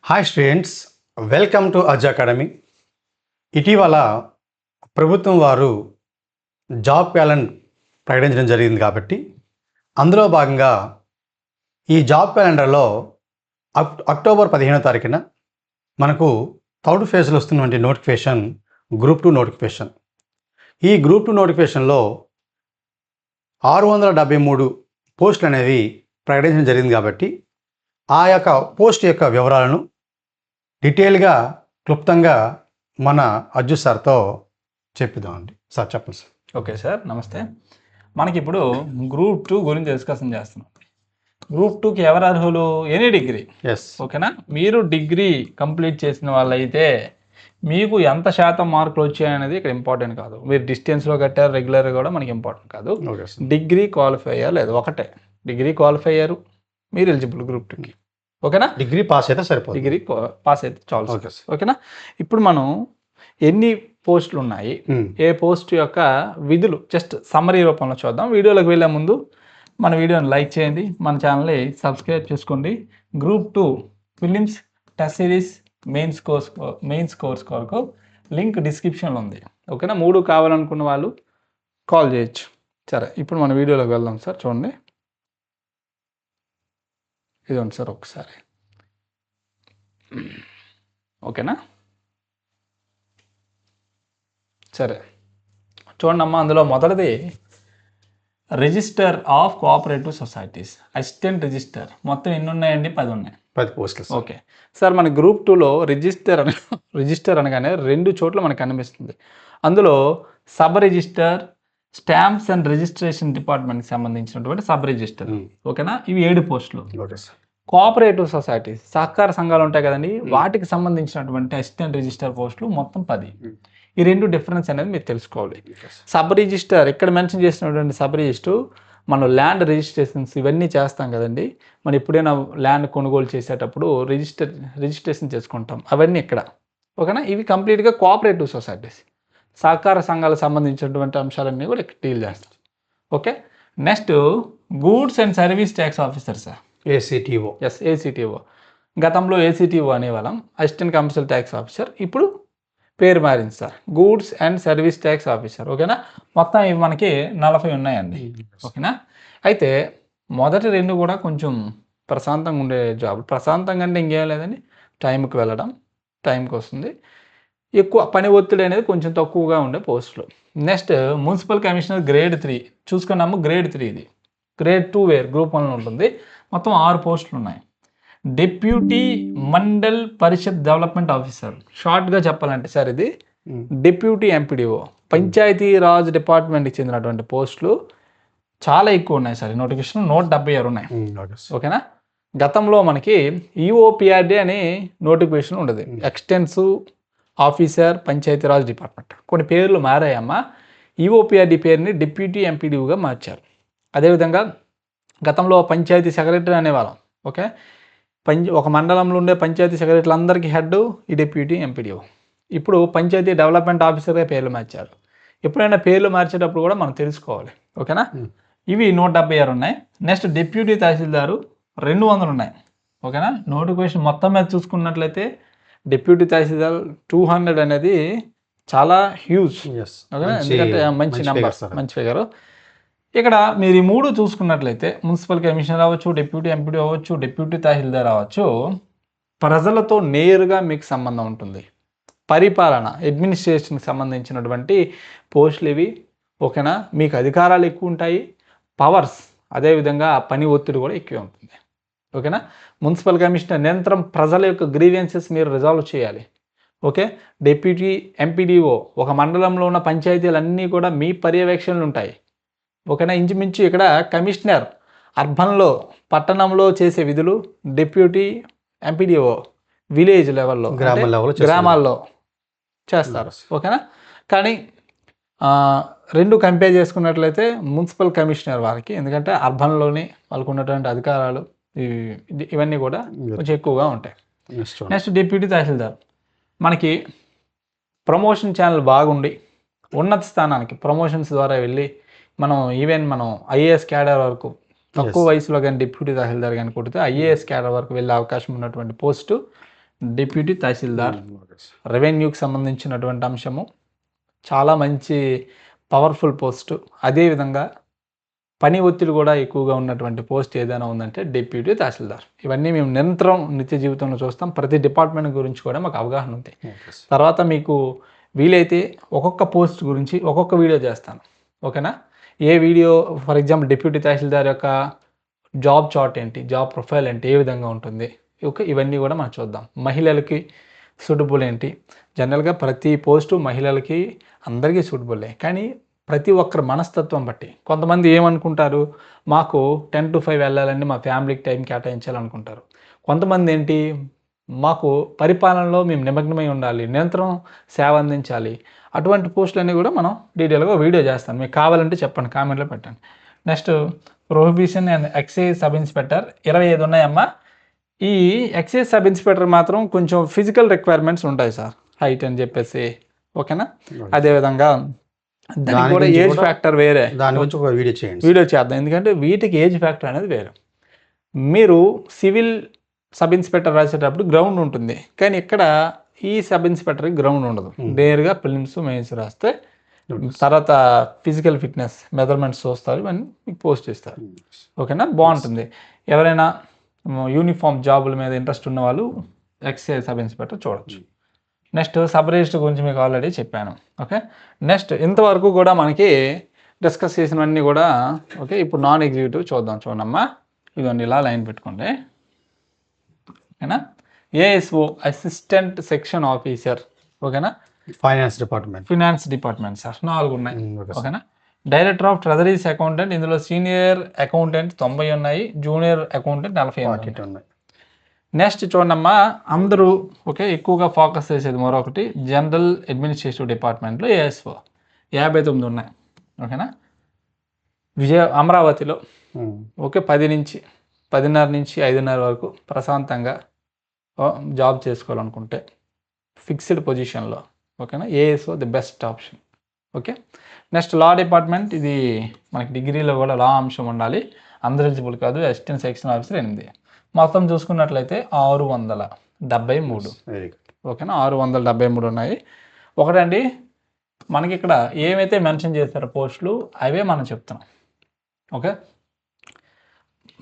Hi students, welcome to అజ్ academy. ఇటీవల ప్రభుత్వం వారు జాబ్ క్యాలెండర్ ప్రకటించడం జరిగింది కాబట్టి అందులో భాగంగా ఈ జాబ్ క్యాలెండర్లో అక్టోబర్ 15వ తారీఖున మనకు థర్డ్ ఫేజ్లో వస్తున్నటువంటి నోటిఫికేషన్ గ్రూప్ 2 నోటిఫికేషన్. ఈ గ్రూప్ 2 నోటిఫికేషన్లో 673 పోస్టులు అనేవి ప్రకటించడం జరిగింది కాబట్టి ఆ యొక్క పోస్ట్ యొక్క వివరాలను డీటెయిల్గా క్లుప్తంగా మన అజ్జు సార్తో చెప్పిద్దామండి. సార్ చెప్పండి సార్. ఓకే సార్, నమస్తే. మనకి ఇప్పుడు గ్రూప్ 2 గురించి డిస్కషన్ చేస్తున్నాం. గ్రూప్ 2కి ఎవరు అర్హులు? Any degree. ఎస్, ఓకేనా? మీరు డిగ్రీ కంప్లీట్ చేసిన వాళ్ళైతే మీకు ఎంత శాతం మార్కులు వచ్చాయనేది ఇక్కడ ఇంపార్టెంట్ కాదు. మీరు డిస్టెన్స్లో కట్టారు, రెగ్యులర్ కూడా మనకి ఇంపార్టెంట్ కాదు. Okay sir. డిగ్రీ క్వాలిఫై అయ్యారు లేదు, ఒకటే డిగ్రీ క్వాలిఫై అయ్యారు, మీరు ఎలిజిబుల్ గ్రూప్ 2కి. ఓకేనా? డిగ్రీ పాస్ అయితే సరిపోతుంది. డిగ్రీ పాస్ అయితే చాలు. Okay sir. ఓకేనా? ఇప్పుడు మనం ఎన్ని పోస్టులు ఉన్నాయి, ఏ పోస్ట్ యొక్క విధులు జస్ట్ సమ్మరీ రూపంలో చూద్దాం. వీడియోలోకి వెళ్ళే ముందు మన వీడియోని లైక్ చేయండి, మన ఛానల్ని సబ్స్క్రైబ్ చేసుకోండి. Group 2 films test series mains course కొరకు లింక్ డిస్క్రిప్షన్లో ఉంది. ఓకేనా? 3 కావాలనుకున్న వాళ్ళు కాల్ చేయొచ్చు. సరే, ఇప్పుడు మన వీడియోలోకి వెళ్దాం సార్. చూడండి, ఇదండి సార్ ఒకసారి. ఓకేనా? సరే చూడండి అమ్మా, అందులో మొదటిది register of cooperative societies, assistant register. మొత్తం ఎన్ని ఉన్నాయండి? 10 ఉన్నాయి. 10 పోస్టులు. ఓకే సార్, మన గ్రూప్ 2లో రిజిస్టర్ అనగానే 2 చోట్ల మనకు కనిపిస్తుంది. అందులో sub register, stamps and registration డిపార్ట్మెంట్కి సంబంధించినటువంటి సబ్ రిజిస్టర్. ఓకేనా? ఇవి 7 పోస్టులు. Okay sir. కోఆపరేటివ్ సొసైటీస్, సహకార సంఘాలు ఉంటాయి కదండి, వాటికి సంబంధించినటువంటి అసిస్టెంట్ రిజిస్టర్ పోస్టులు మొత్తం 10. ఈ 2 డిఫరెన్స్ అనేది మీరు తెలుసుకోవాలి. సబ్ రిజిస్టర్ ఇక్కడ మెన్షన్ చేసినటువంటి సబ్ రిజిస్టర్ మనం ల్యాండ్ రిజిస్ట్రేషన్స్ ఇవన్నీ చేస్తాం కదండి. మనం ఎప్పుడైనా ల్యాండ్ కొనుగోలు చేసేటప్పుడు రిజిస్ట్రేషన్ చేసుకుంటాం, అవన్నీ ఇక్కడ. ఓకేనా? ఇవి కంప్లీట్గా కోఆపరేటివ్ సొసైటీస్, సహకార సంఘాలకు సంబంధించినటువంటి అంశాలన్నీ కూడా ఇక్కడ డీల్ చేస్తాం. Okay, next goods and service tax officer sir, ACTO. Yes, ACTO. గతంలో ఏసీటీఓ అనేవాళ్ళం, అసిస్టెంట్ కమర్షియల్ ట్యాక్స్ ఆఫీసర్. ఇప్పుడు పేరు మారింది sir, goods and service tax officer. ఓకేనా? మొత్తం ఇవి మనకి 40 ఉన్నాయండి. ఓకేనా? అయితే మొదటి 2 కూడా కొంచెం ప్రశాంతంగా ఉండే జాబ్. ప్రశాంతంగా అంటే ఇంకేం లేదండి, టైంకి వెళ్ళడం, టైంకి వస్తుంది. ఎక్కువ పని ఒత్తిడి అనేది కొంచెం తక్కువగా ఉండే పోస్టులు. నెక్స్ట్ మున్సిపల్ కమిషనర్ గ్రేడ్ 3 చూసుకున్నాము. గ్రేడ్ 3 ఇది. గ్రేడ్ 2 వేరు, గ్రూప్ 1 ఉంటుంది. మొత్తం 6 పోస్టులు ఉన్నాయి. డిప్యూటీ మండల్ పరిషత్ డెవలప్మెంట్ ఆఫీసర్, షార్ట్గా చెప్పాలంటే సార్ ఇది డిప్యూటీ ఎంపీడీఓ, పంచాయతీ రాజ్ డిపార్ట్మెంట్కి చెందినటువంటి పోస్టులు చాలా ఎక్కువ ఉన్నాయి సార్. నోటిఫికేషన్ 176 ఉన్నాయి. ఓకేనా? గతంలో మనకి ఈఓపిఆర్డి అనే నోటిఫికేషన్ ఉండదు, extensive officer Panchayati Raj department. కొన్ని పేర్లు మారాయమ్మా. ఈఓపిఆర్డి పేరుని డిప్యూటీ ఎంపీడీఓగా మార్చారు. అదేవిధంగా గతంలో పంచాయతీ సెక్రటరీ అనేవాళ్ళం. ఓకే, ఒక మండలంలో ఉండే పంచాయతీ సెక్రటరీలు అందరికీ హెడ్ ఈ డిప్యూటీ ఎంపీడీఓ. ఇప్పుడు పంచాయతీ డెవలప్మెంట్ ఆఫీసర్గా పేర్లు మార్చారు. ఎప్పుడైనా పేర్లు మార్చేటప్పుడు కూడా మనం తెలుసుకోవాలి. ఓకేనా? ఇవి 176 ఉన్నాయి. నెక్స్ట్ డిప్యూటీ తహసీల్దారు 200 ఉన్నాయి. ఓకేనా? నోటిఫికేషన్ మొత్తం మీద చూసుకున్నట్లయితే డిప్యూటీ తహసీల్దార్ 200 అనేది చాలా హ్యూజ్. ఓకేనా? ఎందుకంటే మంచి నెంబర్, మంచి ఫిగర్. ఇక్కడ మీరు ఈ 3 చూసుకున్నట్లయితే మున్సిపల్ కమిషనర్ అవ్వచ్చు, డిప్యూటీ ఎంపీడీ అవ్వచ్చు, డిప్యూటీ తహసీల్దార్ అవ్వచ్చు, ప్రజలతో నేరుగా మీకు సంబంధం ఉంటుంది. పరిపాలన, అడ్మినిస్ట్రేషన్కి సంబంధించినటువంటి పోస్టులు ఇవి. ఓకేనా? మీకు అధికారాలు ఎక్కువ ఉంటాయి, పవర్స్, అదేవిధంగా పని ఒత్తిడి కూడా ఎక్కువ ఉంటుంది. ఓకేనా? మున్సిపల్ కమిషనర్ నిరంతరం ప్రజల యొక్క గ్రీవెన్సెస్ మీరు రిజాల్వ్ చేయాలి. ఓకే, డిప్యూటీ ఎంపీడీఓ ఒక మండలంలో ఉన్న పంచాయతీలన్నీ కూడా మీ పర్యవేక్షణలు ఉంటాయి. ఓకేనా? ఇంచుమించు ఇక్కడ కమిషనర్ అర్బన్లో, పట్టణంలో చేసే విధులు డిప్యూటీ ఎంపీడీఓ విలేజ్ లెవెల్లో, గ్రామాల్లో చేస్తారు. ఓకేనా? కానీ 2 కంపేర్ చేసుకున్నట్లయితే మున్సిపల్ కమిషనర్ వారికి, ఎందుకంటే అర్బన్లోని వాళ్ళకు ఉన్నటువంటి అధికారాలు ఇవన్నీ కూడా కొంచెం ఎక్కువగా ఉంటాయి. నెక్స్ట్ డిప్యూటీ తహసీల్దార్, మనకి ప్రమోషన్ ఛానల్ బాగుండి ఉన్నత స్థానానికి ప్రమోషన్స్ ద్వారా వెళ్ళి మనం ఐఏఎస్ క్యాడర్ వరకు తక్కువ వయసులో కానీ డిప్యూటీ తహసీల్దార్ కానీ కొడితే ఐఏఎస్ క్యాడర్ వరకు వెళ్ళే అవకాశం ఉన్నటువంటి పోస్టు డిప్యూటీ తహసీల్దార్ ఓకే సార్. రెవెన్యూకి సంబంధించినటువంటి అంశము, చాలా మంచి పవర్ఫుల్ పోస్టు. అదేవిధంగా పని ఒత్తిడి కూడా ఎక్కువగా ఉన్నటువంటి పోస్ట్ ఏదైనా ఉందంటే డిప్యూటీ తహసీల్దార్. ఇవన్నీ మేము నిరంతరం నిత్య జీవితంలో చూస్తాం. ప్రతి డిపార్ట్మెంట్ గురించి కూడా మాకు అవగాహన ఉంది. Okay sir. తర్వాత మీకు వీలైతే ఒక్కొక్క పోస్ట్ గురించి ఒక్కొక్క వీడియో చేస్తాను, ఓకేనా? ఏ వీడియో, ఫర్ ఎగ్జాంపుల్ డిప్యూటీ తహసీల్దార్ యొక్క జాబ్ చార్ట్ ఏంటి, జాబ్ ప్రొఫైల్ ఏంటి, ఏ విధంగా ఉంటుంది, ఓకే, ఇవన్నీ కూడా మనం చూద్దాం. మహిళలకి సూటబుల్ ఏంటి, జనరల్గా ప్రతి పోస్టు మహిళలకి అందరికీ సూటబుల్లే, కానీ ప్రతి ఒక్కరి మనస్తత్వం బట్టి కొంతమంది ఏమనుకుంటారు, మాకు 10 to 5 వెళ్ళాలండి, మా ఫ్యామిలీకి టైం కేటాయించాలనుకుంటారు. కొంతమంది ఏంటి, మాకు పరిపాలనలో మేము నిమగ్నమై ఉండాలి, నిరంతరం సేవ అందించాలి. అటువంటి పోస్టులన్నీ కూడా మనం డీటెయిల్గా వీడియో చేస్తాను. మీకు కావాలంటే చెప్పండి, కామెంట్లో పెట్టండి. Next prohibition and excise sub inspector 25 ఉన్నాయమ్మా. ఈ ఎక్సైజ్ సబ్ ఇన్స్పెక్టర్ మాత్రం కొంచెం ఫిజికల్ రిక్వైర్మెంట్స్ ఉంటాయి సార్, హైట్ అని చెప్పేసి, ఓకేనా? అదేవిధంగా దానికి కూడా ఏజ్ ఫ్యాక్టర్ వేరే, దాని గురించి ఒక వీడియో చేయండి. వీడియో చేద్దాం, ఎందుకంటే వీటికి ఏజ్ ఫ్యాక్టర్ అనేది వేరు. మీరు సివిల్ సబ్ ఇన్స్పెక్టర్ రాసేటప్పుడు గ్రౌండ్ ఉంటుంది, కానీ ఇక్కడ ఈ సబ్ ఇన్స్పెక్టర్కి గ్రౌండ్ ఉండదు. నేరుగా ప్రిలిమ్స్ మెయిన్స్ రాస్తే తర్వాత ఫిజికల్ ఫిట్నెస్ మెజర్మెంట్స్ చూస్తారు, ఇవన్నీ మీకు పోస్ట్ చేస్తారు, ఓకేనా? బాగుంటుంది. ఎవరైనా యూనిఫామ్ జాబుల మీద ఇంట్రెస్ట్ ఉన్న వాళ్ళు ఎక్సైజ్ సబ్ ఇన్స్పెక్టర్ చూడొచ్చు. నెక్స్ట్ సబ్ రిజిస్టర్ గురించి మీకు ఆల్రెడీ చెప్పాను, ఓకే? నెక్స్ట్ ఇంతవరకు కూడా మనకి డిస్కస్ చేసినవన్నీ కూడా, ఓకే. ఇప్పుడు నాన్ ఎగ్జిక్యూటివ్ చూద్దాం. చూడమ్మా, ఇదిగోండి ఇలా లైన్ పెట్టుకోండి, ఓకేనా? ఏఎస్ఓ అసిస్టెంట్ సెక్షన్ ఆఫీసర్, ఓకేనా? ఫైనాన్స్ డిపార్ట్మెంట్ సార్ 4 ఉన్నాయి, ఓకేనా? డైరెక్టర్ ఆఫ్ ట్రెజరీస్ అకౌంటెంట్, ఇందులో సీనియర్ అకౌంటెంట్ 90 ఉన్నాయి, జూనియర్ అకౌంటెంట్ 40 ఉన్నాయి. నెక్స్ట్ చూడమ్మా, అందరూ ఓకే ఎక్కువగా ఫోకస్ చేసేది మరొకటి, జనరల్ అడ్మినిస్ట్రేటివ్ డిపార్ట్మెంట్లో ఏఎస్ఓ 59 ఉన్నాయి, ఓకేనా? అమరావతిలో ఓకే 10 నుంచి 10:30 నుంచి 5:30 వరకు ప్రశాంతంగా జాబ్ చేసుకోవాలనుకుంటే ఫిక్స్డ్ పొజిషన్లో, ఓకేనా? ASO the best option, okay. Next law department, ఇది మనకి డిగ్రీలో కూడా లా అంశం ఉండాలి, అందరు ఎలిజిబుల్ కాదు. Assistant section officer 8. మొత్తం చూసుకున్నట్లయితే 673, ఓకేనా? 673 ఉన్నాయి. ఒకటండి, మనకి ఇక్కడ ఏమైతే మెన్షన్ చేస్తారో పోస్టులు అవే మనం చెప్తున్నాం, ఓకే.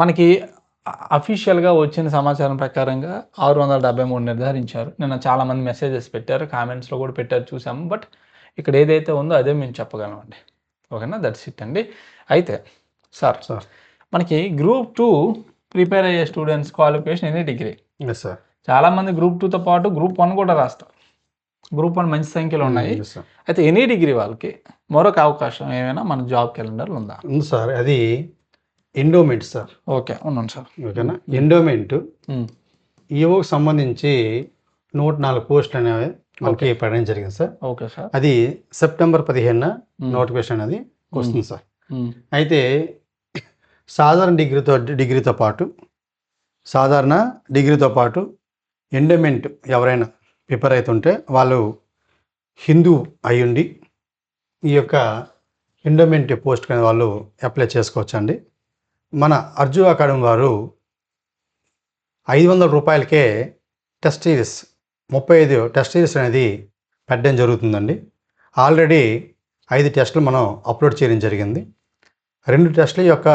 మనకి అఫీషియల్గా వచ్చిన సమాచారం ప్రకారంగా 673 నిర్ధారించారు. నిన్న చాలామంది మెసేజెస్ పెట్టారు, కామెంట్స్లో కూడా పెట్టారు, చూసాము. బట్ ఇక్కడ ఏదైతే ఉందో అదే మేము చెప్పగలమండి, ఓకేనా? దట్స్ ఇట్ అండి. అయితే సార్ మనకి గ్రూప్ 2 ప్రిపేర్ అయ్యే స్టూడెంట్స్ క్వాలిఫికేషన్ ఎనీ డిగ్రీ. చాలామంది గ్రూప్ 2తో పాటు గ్రూప్ 1 కూడా రాస్తారు. గ్రూప్ 1 మంచి సంఖ్యలో ఉన్నాయి. అయితే ఎనీ డిగ్రీ వాళ్ళకి మరొక అవకాశం ఏమైనా మన జాబ్ క్యాలెండర్లో ఉందా? ఉంది సార్, అది ఎండోమెంట్ సార్. ఓకే, ఉన్నాను సార్, ఓకేనా? ఎండోమెంట్ ఈవోకి సంబంధించి 104 పోస్టులు అనేవి మనకి పడడం జరిగింది సార్. Okay sir. అది సెప్టెంబర్ 15 నోటిఫికేషన్ అనేది వస్తుంది సార్. అయితే సాధారణ డిగ్రీతో పాటు ఎండోమెంట్ ఎవరైనా ప్రిపేర్ అవుతుంటే వాళ్ళు హిందూ అయ్యుండి ఈ యొక్క ఎండోమెంట్ పోస్ట్ కానీ వాళ్ళు అప్లై చేసుకోవచ్చండి. మన అర్జు అకాడమీ వారు 500 రూపాయలకే టెస్ట్ సిరీస్ 35 టెస్ట్ సిరీస్ అనేది పెట్టడం జరుగుతుందండి. ఆల్రెడీ 5 టెస్టులు మనం అప్లోడ్ చేయడం జరిగింది. 2 టెస్టుల యొక్క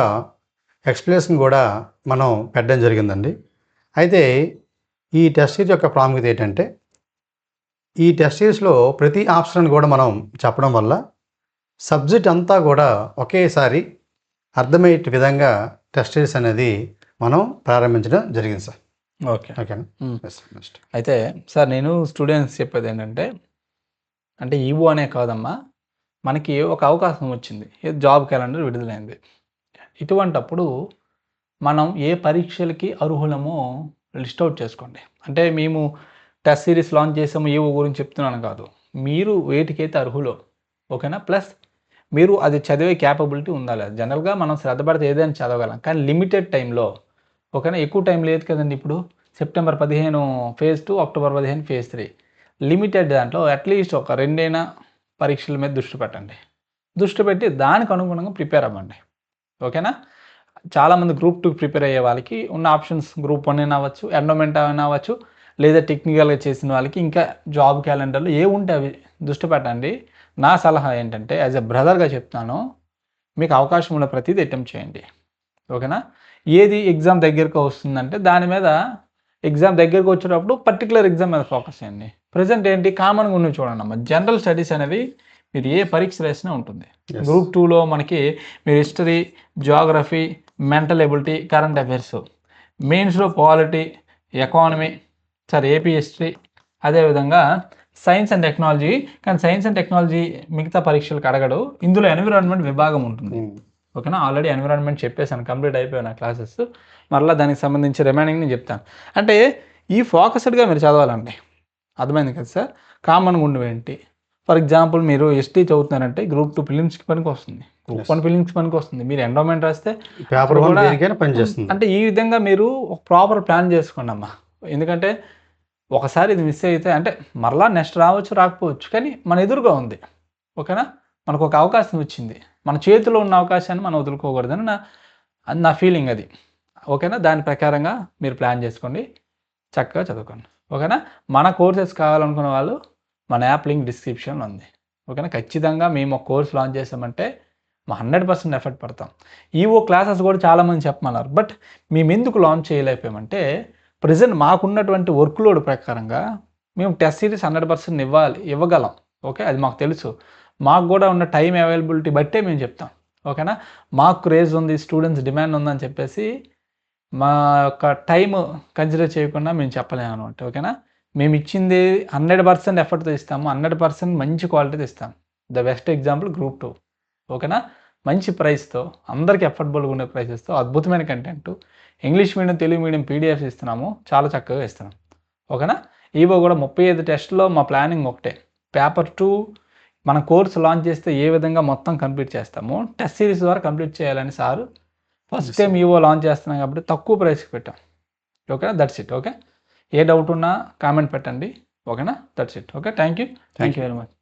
ఎక్స్ప్లెనేషన్ కూడా మనం పెట్టడం జరిగిందండి. అయితే ఈ టెస్ట్ సిరీస్ యొక్క ప్రాముఖ్యత ఏంటంటే, ఈ టెస్ట్ సిరీస్లో ప్రతి ఆప్షన్ కూడా మనం చెప్పడం వల్ల సబ్జెక్ట్ అంతా కూడా ఒకేసారి అర్థమయ్యే విధంగా టెస్ట్ సిరీస్ అనేది మనం ప్రారంభించడం జరిగింది సార్. ఓకేనా? అయితే సార్ నేను స్టూడెంట్స్ చెప్పేది ఏంటంటే, అంటే ఈవో అనే కాదమ్మా, మనకి ఒక అవకాశం వచ్చింది, జాబ్ క్యాలెండర్ విడుదలైంది. ఇటువంటప్పుడు మనం ఏ పరీక్షలకి అర్హులమో లిస్ట్ అవుట్ చేసుకోండి. అంటే మేము టెస్ట్ సిరీస్ లాంచ్ చేసాము ఈవో గురించి చెప్తున్నాను కాదు, మీరు వేటికైతే అర్హులో, ఓకేనా? ప్లస్ మీరు అది చదివే క్యాపబిలిటీ ఉండాలి. జనరల్గా మనం శ్రద్ధ పడితే ఏదైనా చదవగలం, కానీ లిమిటెడ్ టైంలో, ఓకేనా? ఎక్కువ టైం లేదు కదండి. ఇప్పుడు September 15 phase 2, October 15 phase 3, limited దాంట్లో అట్లీస్ట్ ఒక 2 పరీక్షల మీద దృష్టి పెట్టి దానికి అనుగుణంగా ప్రిపేర్ అవ్వండి, ఓకేనా? చాలామంది గ్రూప్ 2 ప్రిపేర్ అయ్యే వాళ్ళకి ఉన్న ఆప్షన్స్ గ్రూప్ 1 అయినా అవ్వచ్చు, ఎండోమెంట్ అయినా అవ్వచ్చు, లేదా టెక్నికల్గా చేసిన వాళ్ళకి ఇంకా జాబ్ క్యాలెండర్లు ఏ ఉంటే అవి దృష్టి పెట్టండి. నా సలహా ఏంటంటే యాజ్ ఎ బ్రదర్గా చెప్తాను, మీకు అవకాశం ఉన్న ప్రతిదీ అటెంప్ట్ చేయండి. ఓకేనా? ఏది ఎగ్జామ్ దగ్గరకు వస్తుందంటే దాని మీద ఎగ్జామ్ దగ్గరకు వచ్చేటప్పుడు పర్టికులర్ ఎగ్జామ్ మీద ఫోకస్ చేయండి. ప్రజెంట్ ఏంటి కామన్గా ఉన్నవి చూడండి అమ్మ. జనరల్ స్టడీస్ అనేవి మీరు ఏ పరీక్ష రాసినా ఉంటుంది. Yes. గ్రూప్ 2లో మనకి మీరు history, geography, mental ability, current affairs, మెయిన్స్లో పాలిటీ, ఎకానమీ, ఏపీ హిస్టరీ, అదేవిధంగా సైన్స్ అండ్ టెక్నాలజీ. కానీ సైన్స్ అండ్ టెక్నాలజీ మిగతా పరీక్షలకు అడగడు. ఇందులో ఎన్విరాన్మెంట్ విభాగం ఉంటుంది. ఓకేనా? ఆల్రెడీ ఎన్విరాన్మెంట్ చెప్పేసాను, కంప్లీట్ అయిపోయిన క్లాసెస్. మరలా దానికి సంబంధించి రిమైనింగ్ నేను చెప్తాను. అంటే ఈ ఫోకస్డ్గా మీరు చదవాలండి. అర్థమైంది కదా సార్? కామన్గా ఉండేవేంటి, ఫర్ ఎగ్జాంపుల్ మీరు హిస్టరీ చదువుతున్నారంటే గ్రూప్ 2 ఫిలిమ్స్కి పనికి వస్తుంది, గ్రూప్ 1 ఫిలిమ్స్కి పనికి వస్తుంది. మీరు ఎండోమెంట్ రాస్తే పేపర్ కూడా పనిచేస్తుంది. అంటే ఈ విధంగా మీరు ఒక ప్రాపర్ ప్లాన్ చేసుకోండి అమ్మా. ఎందుకంటే ఒకసారి ఇది మిస్ అయితే అంటే మరలా నెక్స్ట్ రావచ్చు రాకపోవచ్చు, కానీ మన ఎదురుగా ఉంది. ఓకేనా? మనకు ఒక అవకాశం వచ్చింది, మన చేతిలో ఉన్న అవకాశాన్ని మనం వదులుకోకూడదని నా ఫీలింగ్ అది. ఓకేనా? దాని ప్రకారంగా మీరు ప్లాన్ చేసుకోండి, చక్కగా చదువుకోండి. ఓకేనా? మన కోర్సెస్ కావాలనుకున్న వాళ్ళు మన యాప్ లింక్ డిస్క్రిప్షన్లో ఉంది. ఓకేనా? ఖచ్చితంగా మేము ఒక కోర్స్ లాంచ్ చేసామంటే మా 100% ఎఫర్ట్ పడతాం. ఈవో క్లాసెస్ కూడా చాలామంది చెప్పమన్నారు, బట్ మేము ఎందుకు లాంచ్ చేయలేకపోయామంటే ప్రజెంట్ మాకున్నటువంటి వర్క్ లోడ్ ప్రకారంగా మేము టెస్ట్ సిరీస్ 100% ఇవ్వగలం. ఓకే, అది మాకు తెలుసు. మాకు కూడా ఉన్న టైం అవైలబిలిటీ బట్టే మేము చెప్తాం. ఓకేనా? మాకు క్రేజ్ ఉంది, స్టూడెంట్స్ డిమాండ్ ఉందని చెప్పేసి మా యొక్క టైం కన్సిడర్ చేయకుండా మేము చెప్పలేము అనమాట. ఓకేనా? మేము ఇచ్చింది 100% ఎఫర్ట్తో ఇస్తాము, 100% మంచి క్వాలిటీతో ఇస్తాం. The best example group 2. ఓకేనా? మంచి ప్రైస్తో, అందరికీ ఎఫర్డబుల్గా ఉండే ప్రైసెస్తో అద్భుతమైన content, English medium, Telugu medium PDFs ఇస్తున్నాము, చాలా చక్కగా ఇస్తున్నాం. ఓకేనా? ఈవో కూడా 35 టెస్ట్లో మా ప్లానింగ్ ఒకటే. పేపర్ 2 మన కోర్స్ లాంచ్ చేస్తే ఏ విధంగా మొత్తం కంప్లీట్ చేస్తామో టెస్ట్ సిరీస్ ద్వారా కంప్లీట్ చేయాలని sir first time EO launch చేస్తున్నాం కాబట్టి తక్కువ ప్రైస్కి పెట్టాం. ఓకేనా? That's it. Okay, A doubt ఉన్నా కామెంట్ పెట్టండి. ఓకేనా? That's it. Okay, thank you very much.